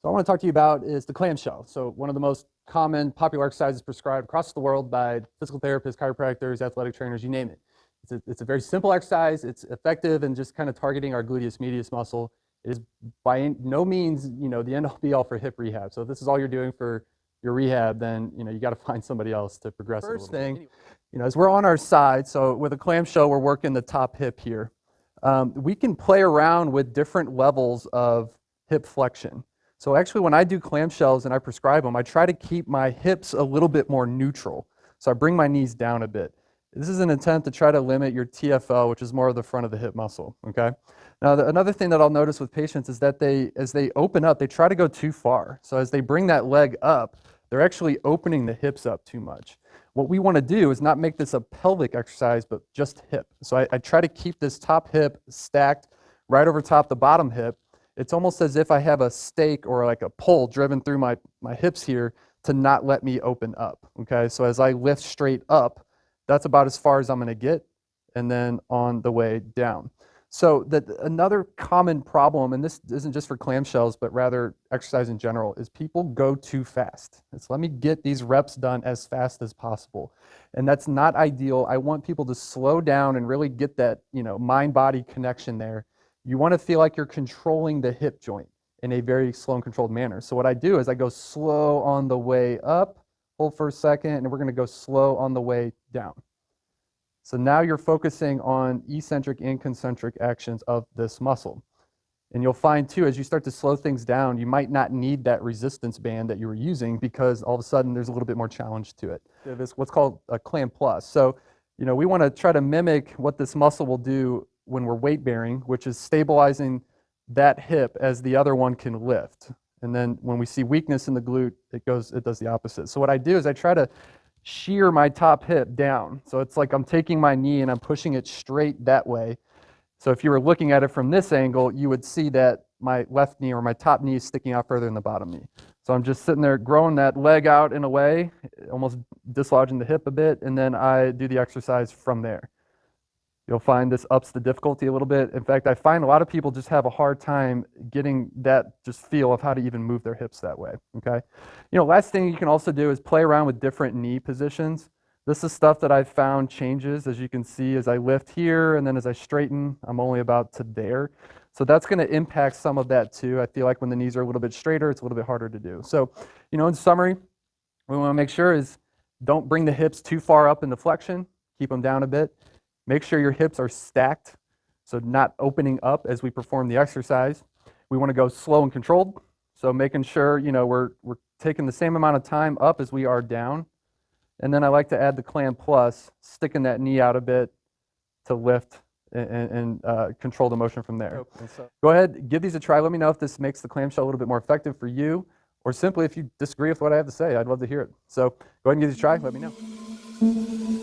So I want to talk to you about is the clamshell. So one of the most common popular exercises prescribed across the world by physical therapists, chiropractors, athletic trainers, you name it. It's a very simple exercise. It's effective in just kind of targeting our gluteus medius muscle. It is by no means, the end all be all for hip rehab. So if this is all you're doing for your rehab, then, you got to find somebody else to progress it a little bit. First thing, as we're on our side, so with a clamshell, we're working the top hip here. We can play around with different levels of hip flexion. So actually when I do clamshells and I prescribe them, I try to keep my hips a little bit more neutral. So I bring my knees down a bit. This is an attempt to try to limit your TFL, which is more of the front of the hip muscle, okay? Now another thing that I'll notice with patients is that as they open up, they try to go too far. So as they bring that leg up, they're actually opening the hips up too much. What we want to do is not make this a pelvic exercise, but just hip. So I try to keep this top hip stacked right over top the bottom hip. It's almost as if I have a stake or like a pole driven through my hips here to not let me open up, okay? So as I lift straight up, that's about as far as I'm gonna get, and then on the way down. So another common problem, and this isn't just for clamshells, but rather exercise in general, is people go too fast. It's let me get these reps done as fast as possible. And that's not ideal. I want people to slow down and really get that, mind-body connection there. You want to feel like you're controlling the hip joint in a very slow and controlled manner. So what I do is I go slow on the way up, hold for a second, and we're going to go slow on the way down. So now you're focusing on eccentric and concentric actions of this muscle. And you'll find too, as you start to slow things down, you might not need that resistance band that you were using because all of a sudden there's a little bit more challenge to it. It's what's called a Clam Plus. So, we want to try to mimic what this muscle will do when we're weight bearing, which is stabilizing that hip as the other one can lift. And then when we see weakness in the glute, it does the opposite. So what I do is I try to shear my top hip down. So it's like I'm taking my knee and I'm pushing it straight that way. So if you were looking at it from this angle, you would see that my left knee or my top knee is sticking out further than the bottom knee. So I'm just sitting there growing that leg out in a way, almost dislodging the hip a bit, and then I do the exercise from there. You'll find this ups the difficulty a little bit. In fact, I find a lot of people just have a hard time getting that just feel of how to even move their hips that way, okay? Last thing you can also do is play around with different knee positions. This is stuff that I've found changes, as you can see, as I lift here, and then as I straighten, I'm only about to there. So that's gonna impact some of that too. I feel like when the knees are a little bit straighter, it's a little bit harder to do. So, in summary, what we wanna make sure is don't bring the hips too far up into flexion, keep them down a bit. Make sure your hips are stacked, so not opening up as we perform the exercise. We want to go slow and controlled, so making sure we're taking the same amount of time up as we are down. And then I like to add the Clam Plus, sticking that knee out a bit to lift and control the motion from there. Go ahead, give these a try. Let me know if this makes the clamshell a little bit more effective for you, or simply if you disagree with what I have to say. I'd love to hear it. So go ahead and give these a try. Let me know.